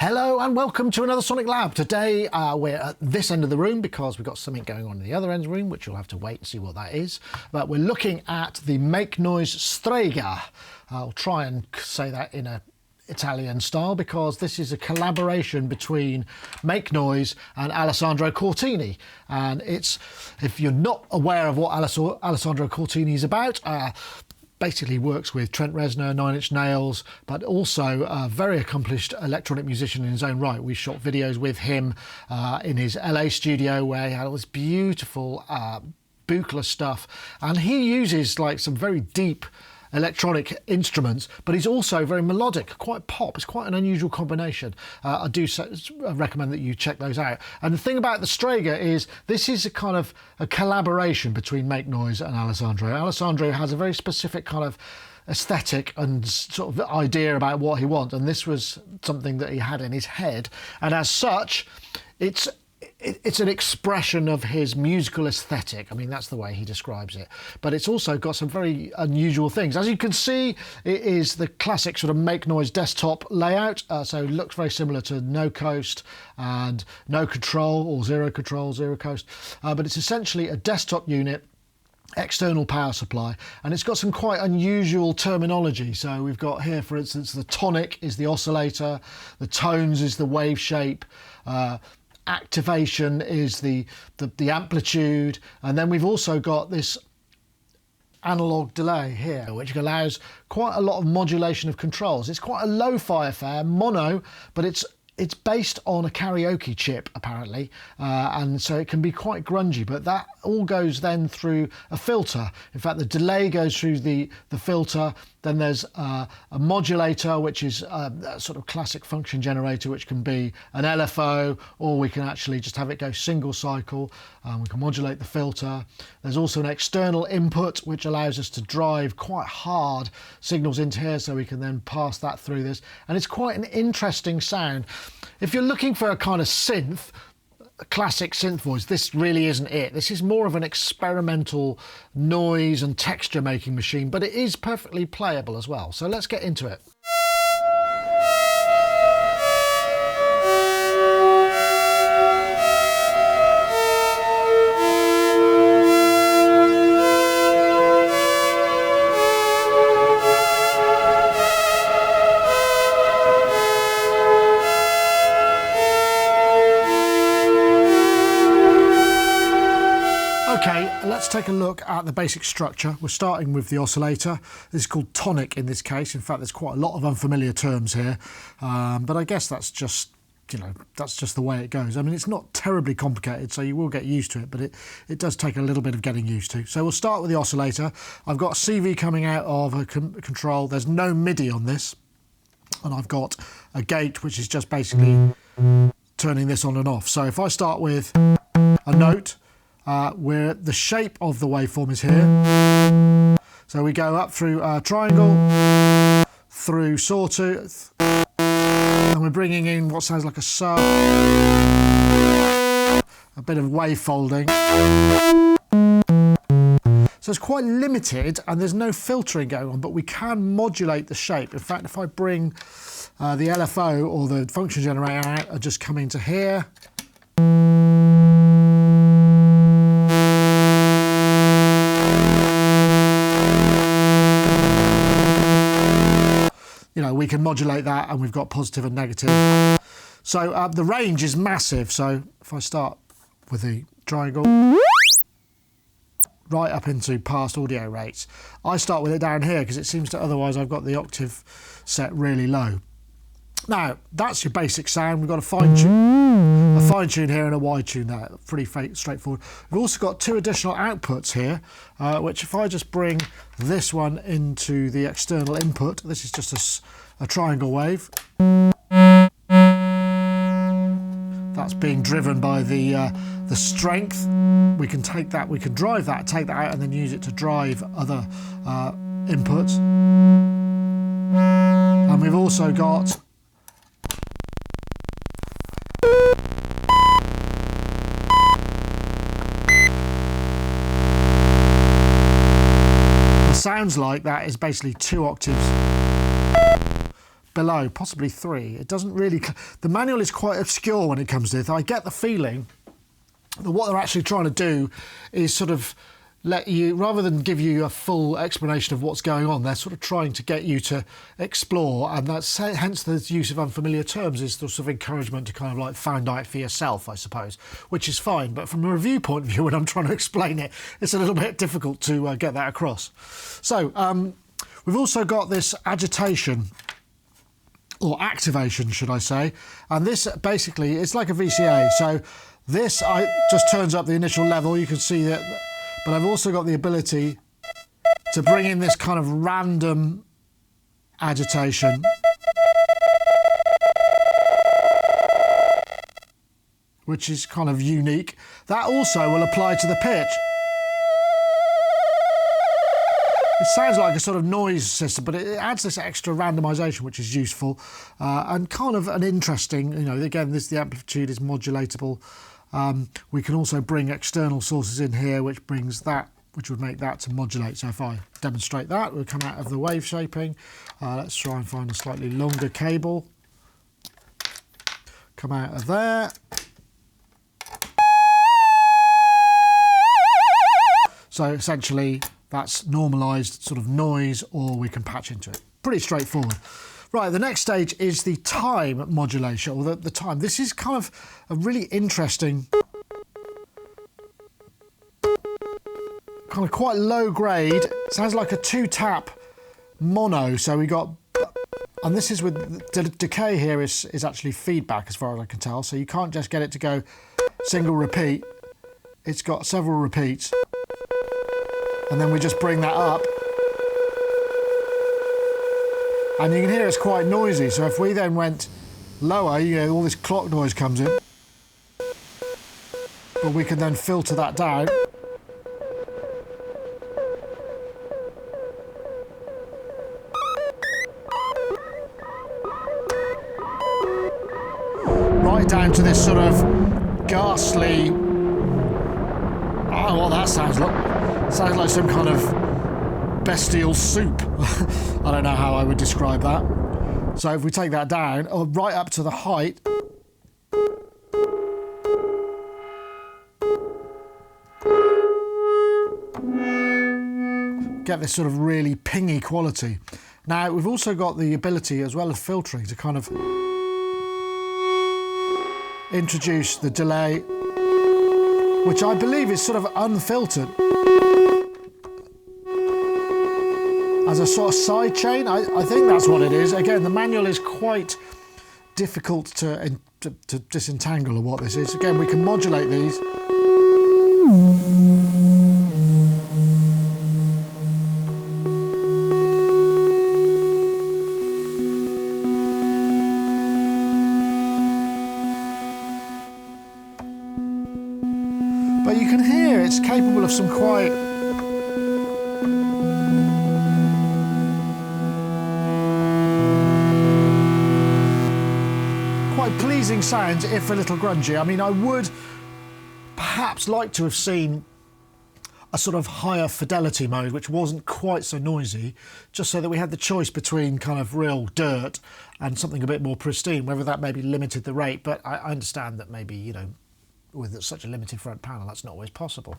Hello and welcome to another SonicLAB. Today we're at this end of the room because we've got something going on in the other end of the room, which you'll have to wait and see what that is. But we're looking at the makenoise Strega. I'll try and say that in a Italian style because this is a collaboration between makenoise and Alessandro Cortini, and it's, if you're not aware of what Alessandro Cortini is about, basically works with Trent Reznor, Nine Inch Nails, but also a very accomplished electronic musician in his own right. We shot videos with him in his LA studio where he had all this beautiful Buchla stuff, and he uses like some very deep electronic instruments, but he's also very melodic, quite pop. It's quite an unusual combination. I do recommend that you check those out. And the thing about the Strega is this is a kind of a collaboration between makenoise and Alessandro. Alessandro has a very specific kind of aesthetic and sort of idea about what he wants, and this was something that he had in his head, and as such it's an expression of his musical aesthetic. I mean, that's the way he describes it. But it's also got some very unusual things. As you can see, it is the classic sort of makenoise desktop layout. So it looks very similar to No Coast and No Control, or Zero Control, Zero Coast. But it's essentially a desktop unit, external power supply, and it's got some quite unusual terminology. So we've got here, for instance, the tonic is the oscillator, the tones is the wave shape, activation is the amplitude, and then we've also got this analogue delay here, which allows quite a lot of modulation of controls. It's quite a lo-fi affair, mono, but it's based on a karaoke chip apparently, and so it can be quite grungy, but that all goes then through a filter. In fact, the delay goes through the filter. Then there's a modulator, which is a sort of classic function generator, which can be an LFO, or we can actually just have it go single cycle. We can modulate the filter. There's also an external input, which allows us to drive quite hard signals into here, so we can then pass that through this. And it's quite an interesting sound. If you're looking for a kind of synth, a classic synth voice, this really isn't it. This is more of an experimental noise and texture making machine, but it is perfectly playable as well. So let's get into it. Okay, let's take a look at the basic structure. We're starting with the oscillator. This is called tonic in this case. In fact, there's quite a lot of unfamiliar terms here, but I guess that's just, you know, that's just the way it goes. I mean, it's not terribly complicated, so you will get used to it, but it does take a little bit of getting used to. So we'll start with the oscillator. I've got a CV coming out of a control. There's no MIDI on this, and I've got a gate, which is just basically turning this on and off. So if I start with a note, where the shape of the waveform is here. So we go up through triangle, through sawtooth, and we're bringing in what sounds like a sub, a bit of wave folding. So it's quite limited and there's no filtering going on, but we can modulate the shape. In fact, if I bring the LFO or the function generator out, I just come into here. You know, we can modulate that, and we've got positive and negative. So the range is massive. So if I start with the triangle, right up into past audio rates. I start with it down here because it seems to, otherwise I've got the octave set really low. Now, that's your basic sound. We've got a fine tune here and a wide tune there. Pretty straightforward. We've also got two additional outputs here, which if I just bring this one into the external input, this is just a triangle wave. That's being driven by the strength. We can take that, we can drive that, take that out, and then use it to drive other inputs. And we've also got sounds like that is basically 2 octaves below, possibly 3. It doesn't really... The manual is quite obscure when it comes to this. I get the feeling that what they're actually trying to do is sort of let you, rather than give you a full explanation of what's going on, they're sort of trying to get you to explore, and that's hence the use of unfamiliar terms is the sort of encouragement to kind of like find out for yourself, I suppose, which is fine. But from a review point of view, when I'm trying to explain it, it's a little bit difficult to get that across. So we've also got this agitation, or activation, should I say, and this basically, it's like a VCA. So this just turns up the initial level, you can see that. But I've also got the ability to bring in this kind of random agitation, which is kind of unique. That also will apply to the pitch. It sounds like a sort of noise system, but it adds this extra randomisation, which is useful and kind of an interesting, you know, again, the amplitude is modulatable. We can also bring external sources in here, which brings that, which would make that to modulate. So if I demonstrate that, we'll come out of the wave shaping. Let's try and find a slightly longer cable. Come out of there. So essentially, that's normalised sort of noise, or we can patch into it. Pretty straightforward. Right, the next stage is the time modulation, or the time. This is kind of a really interesting, kind of quite low grade. Sounds like a 2-tap mono. So we got, and this is with decay here is actually feedback as far as I can tell. So you can't just get it to go single repeat. It's got several repeats. And then we just bring that up. And you can hear it's quite noisy, so if we then went lower, you know, all this clock noise comes in. But we can then filter that down. Right down to this sort of ghastly... Oh, what that sounds like. Sounds like some kind of bestial soup. I don't know how I would describe that. So if we take that down, or right up to the height, get this sort of really pingy quality. Now we've also got the ability, as well as filtering, to kind of introduce the delay, which I believe is sort of unfiltered, as a sort of side chain. I think that's what it is. Again, the manual is quite difficult to disentangle of what this is. Again, we can modulate these. But you can hear it's capable of some quite pleasing sounds, if a little grungy. I mean, I would perhaps like to have seen a sort of higher fidelity mode, which wasn't quite so noisy, just so that we had the choice between kind of real dirt and something a bit more pristine, whether that maybe limited the rate. But I understand that maybe, you know, with such a limited front panel, that's not always possible.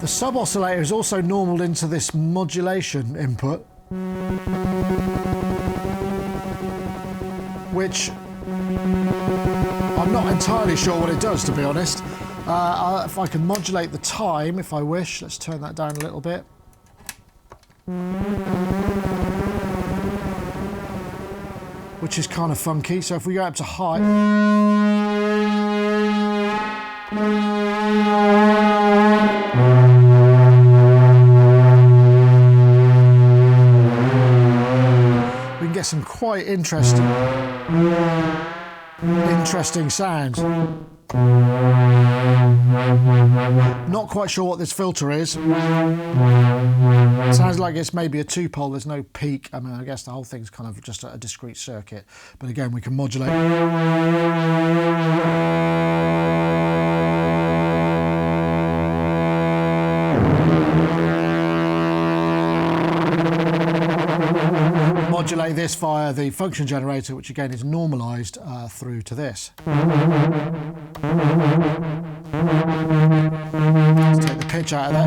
The sub-oscillator is also normaled into this modulation input, which I'm not entirely sure what it does, to be honest. If I can modulate the time, if I wish, let's turn that down a little bit. Which is kind of funky. So if we go up to high, get some quite interesting sounds. Not quite sure what this filter is. It sounds like it's maybe a 2-pole, there's no peak. I mean, I guess the whole thing's kind of just a discrete circuit. But again, we can modulate. modulate this via the function generator, which again is normalized through to this. Let's take the pitch out of that.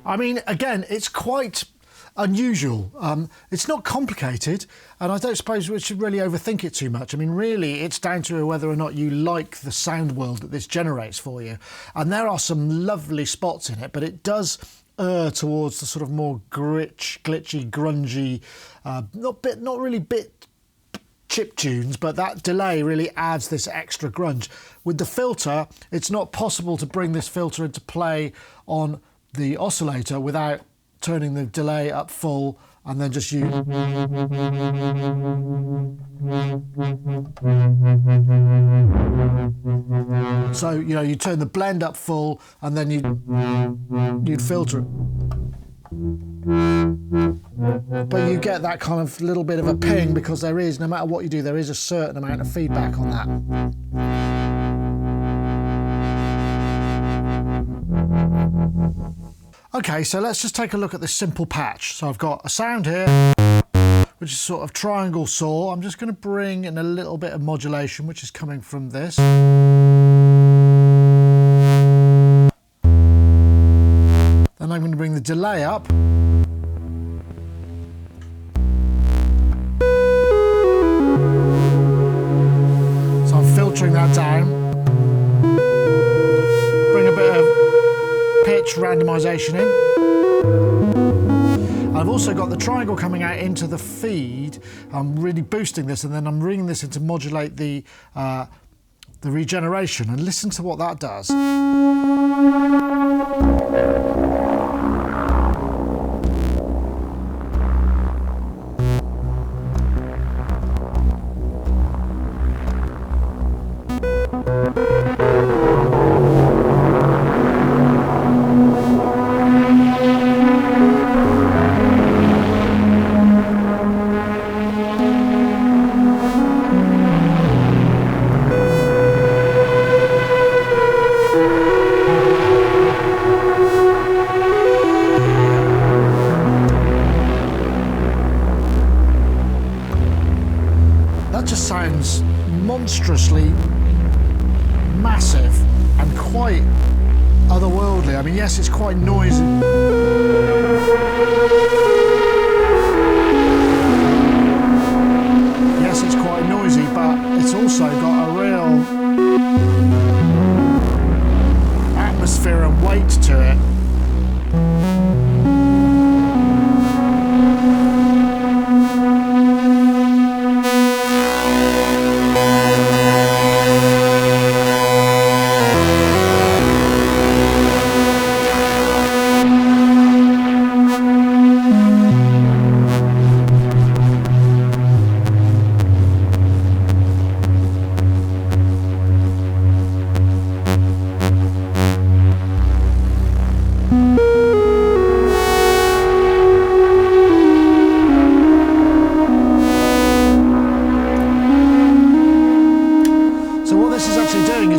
I mean, again, it's quite unusual. It's not complicated, and I don't suppose we should really overthink it too much. I mean, really, it's down to whether or not you like the sound world that this generates for you. And there are some lovely spots in it, but it does err towards the sort of more glitchy, grungy, not really bit chip tunes, but that delay really adds this extra grunge. With the filter, it's not possible to bring this filter into play on the oscillator without turning the delay up full and then just use. So, you know, you turn the blend up full and then you'd filter it. But you get that kind of little bit of a ping because there is, no matter what you do, there is a certain amount of feedback on that. Okay, so let's just take a look at this simple patch. So I've got a sound here, which is sort of triangle saw. I'm just going to bring in a little bit of modulation, which is coming from this. Then I'm going to bring the delay up. So I'm filtering that down. Bring a bit of pitch randomization in. I've also got the triangle coming out into the feed. I'm really boosting this, and then I'm bringing this in to modulate the regeneration, and listen to what that does. Sounds monstrously massive and quite otherworldly. I mean, yes, it's quite noisy. Yes, it's quite noisy, but it's also got a real atmosphere and weight to it.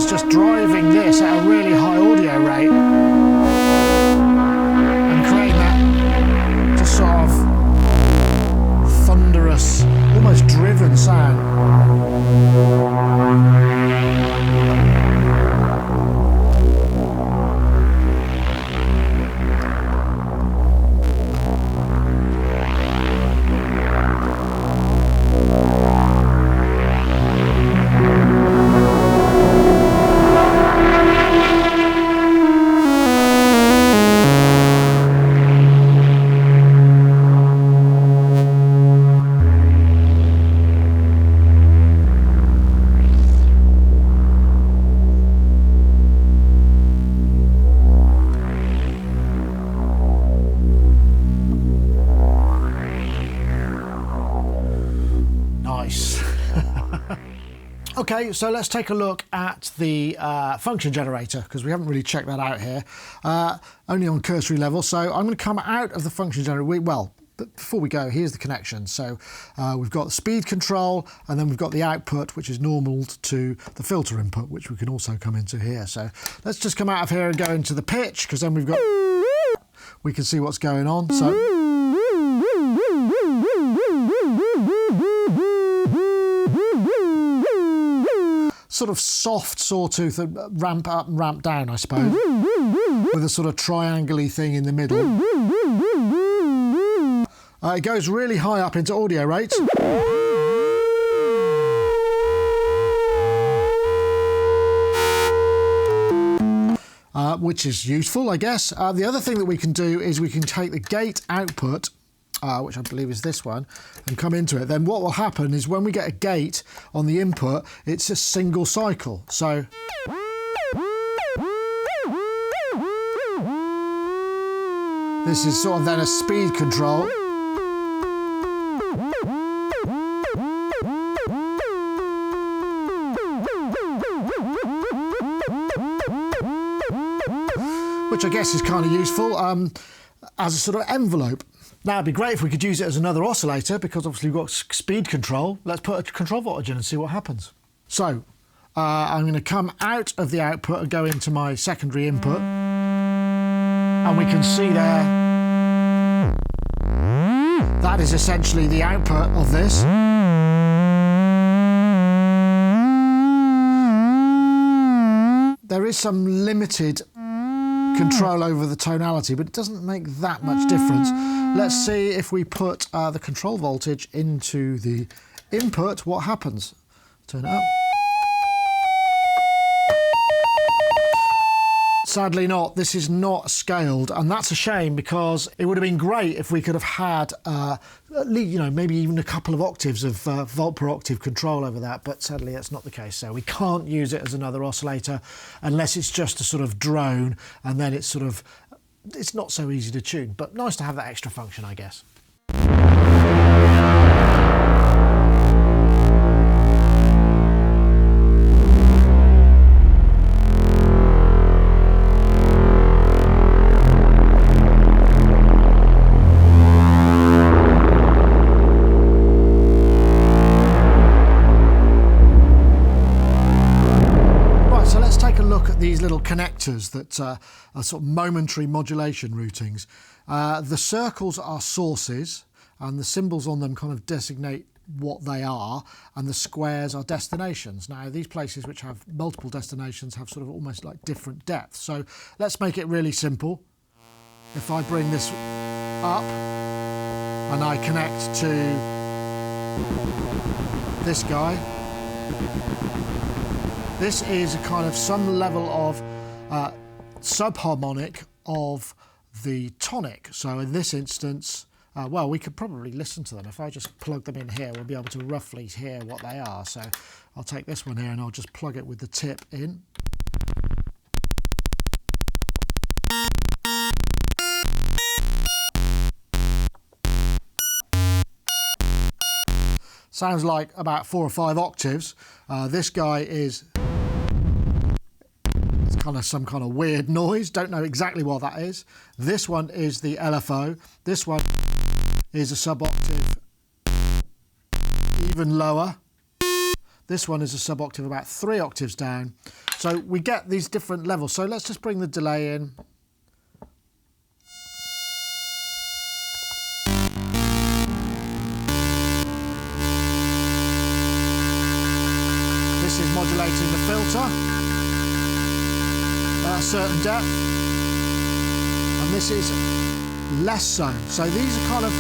Just driving this at a really high audio rate and creating that just sort of thunderous, almost driven sound. Okay, so let's take a look at the function generator, because we haven't really checked that out here, only on cursory level. So I'm going to come out of the function generator. Well, But before we go, here's the connection. So we've got the speed control, and then we've got the output, which is normal to the filter input, which we can also come into here. So let's just come out of here and go into the pitch, because then we can see what's going on. So sort of soft sawtooth, ramp up and ramp down, I suppose, with a sort of triangle-y thing in the middle. It goes really high up into audio rates. Which is useful, I guess. The other thing that we can do is we can take the gate output, which I believe is this one, and come into it. Then what will happen is when we get a gate on the input, it's a single cycle. So this is sort of then a speed control. Which I guess is kind of useful as a sort of envelope. Now, it'd be great if we could use it as another oscillator, because obviously we've got speed control. Let's put a control voltage in and see what happens. So I'm going to come out of the output and go into my secondary input. And we can see there, that is essentially the output of this. There is some limited control over the tonality, but it doesn't make that much difference. Let's see if we put the control voltage into the input, what happens. Turn it up. Sadly not, this is not scaled, and that's a shame, because it would have been great if we could have had at least, maybe even a couple of octaves of volt per octave control over that, but sadly that's not the case. So we can't use it as another oscillator unless it's just a sort of drone, and then it's not so easy to tune, but nice to have that extra function, I guess. These little connectors that are sort of momentary modulation routings. The circles are sources, and the symbols on them kind of designate what they are, and the squares are destinations. Now, these places which have multiple destinations have sort of almost like different depths. So let's make it really simple. If I bring this up and I connect to this guy, this is a kind of some level of subharmonic of the tonic. So in this instance, well, we could probably listen to them. If I just plug them in here, we'll be able to roughly hear what they are. So I'll take this one here and I'll just plug it with the tip in. Sounds like about 4 or 5 octaves. This guy is kind of some kind of weird noise. Don't know exactly what that is. This one is the LFO. This one is a sub-octave even lower. This one is a sub-octave about 3 octaves down. So we get these different levels. So let's just bring the delay in. This is modulating the filter at a certain depth, and this is less so. So these are kind of,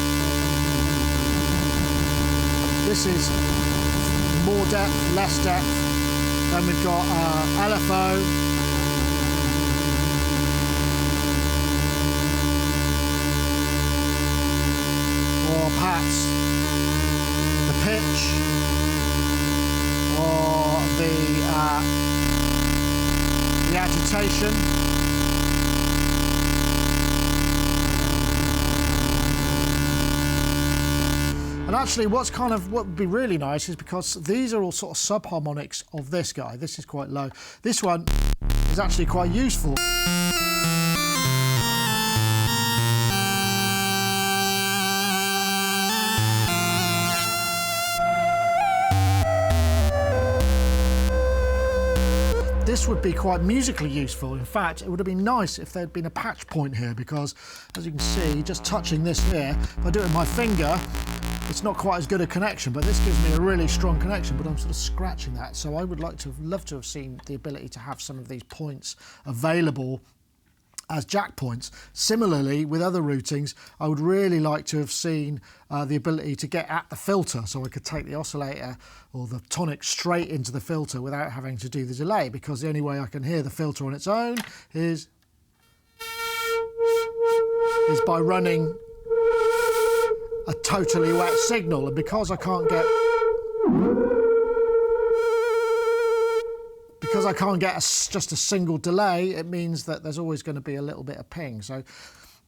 this is more depth, less depth. Then we've got LFO, or perhaps the pitch, or the agitation. And actually what would be really nice is, because these are all sort of subharmonics of this guy. This is quite low. This one is actually quite useful. this would be quite musically useful. In fact, it would have been nice if there'd been a patch point here, because as you can see, just touching this here, if I do it with my finger, it's not quite as good a connection, but this gives me a really strong connection, but I'm sort of scratching that. So I would love to have seen the ability to have some of these points available as jack points. Similarly, with other routings, I would really like to have seen the ability to get at the filter, so I could take the oscillator or the tonic straight into the filter without having to do the delay, because the only way I can hear the filter on its own is by running a totally wet signal. And because I can't get just a single delay, it means that there's always going to be a little bit of ping. So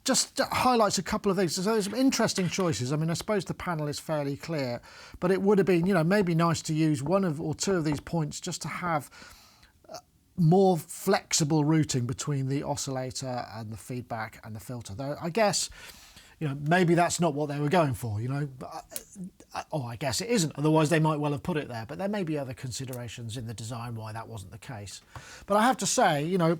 just highlights a couple of things. So there's some interesting choices. I mean, I suppose the panel is fairly clear, but it would have been, you know, maybe nice to use one or two of these points just to have more flexible routing between the oscillator and the feedback and the filter. Though I guess, you know, maybe that's not what they were going for, you know. Oh, I guess it isn't. Otherwise, they might well have put it there. But there may be other considerations in the design why that wasn't the case. But I have to say, you know,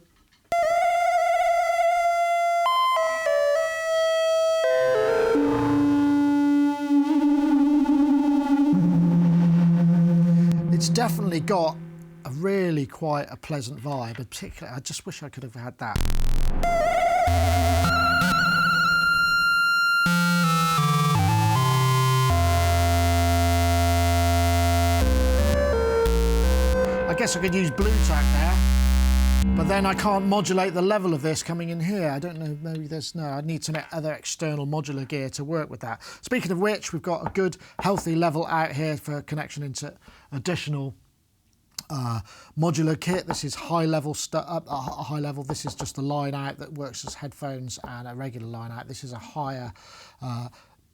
it's definitely got a really quite a pleasant vibe. And particularly, I just wish I could have had that. I guess I could use blue tack there, but then I can't modulate the level of this coming in here. I don't know, maybe I need some other external modular gear to work with that. Speaking of which, we've got a good healthy level out here for connection into additional modular kit. This is high level high level. This is just a line out that works as headphones, and a regular line out. This is a higher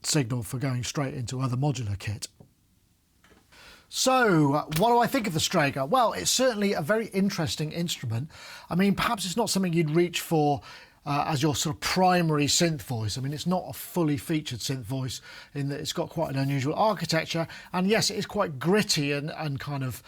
signal for going straight into other modular kit. So, what do I think of the Strega? Well, it's certainly a very interesting instrument. I mean, perhaps it's not something you'd reach for as your sort of primary synth voice. I mean, it's not a fully featured synth voice in that it's got quite an unusual architecture. And yes, it is quite gritty and kind of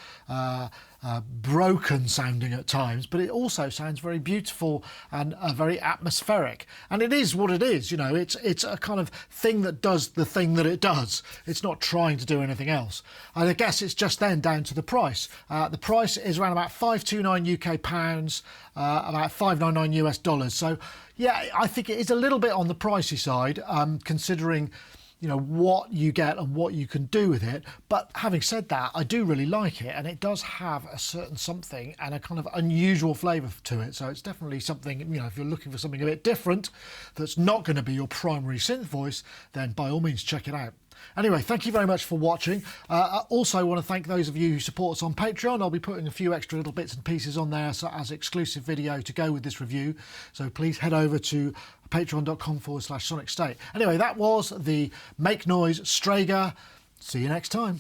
broken sounding at times, but it also sounds very beautiful and very atmospheric. And it is what it is, you know, it's a kind of thing that does the thing that it does. It's not trying to do anything else. And I guess it's just then down to the price. The price is around about £529 UK pounds, about $599 US dollars. So yeah, I think it is a little bit on the pricey side, considering, you know, what you get and what you can do with it. But having said that, I do really like it, and it does have a certain something and a kind of unusual flavour to it. So it's definitely something, you know, if you're looking for something a bit different that's not going to be your primary synth voice, then by all means check it out. Anyway, thank you very much for watching. I also want to thank those of you who support us on Patreon. I'll be putting a few extra little bits and pieces on there as exclusive video to go with this review. So please head over to patreon.com/Sonicstate. Anyway, that was the makenoise Strega. See you next time.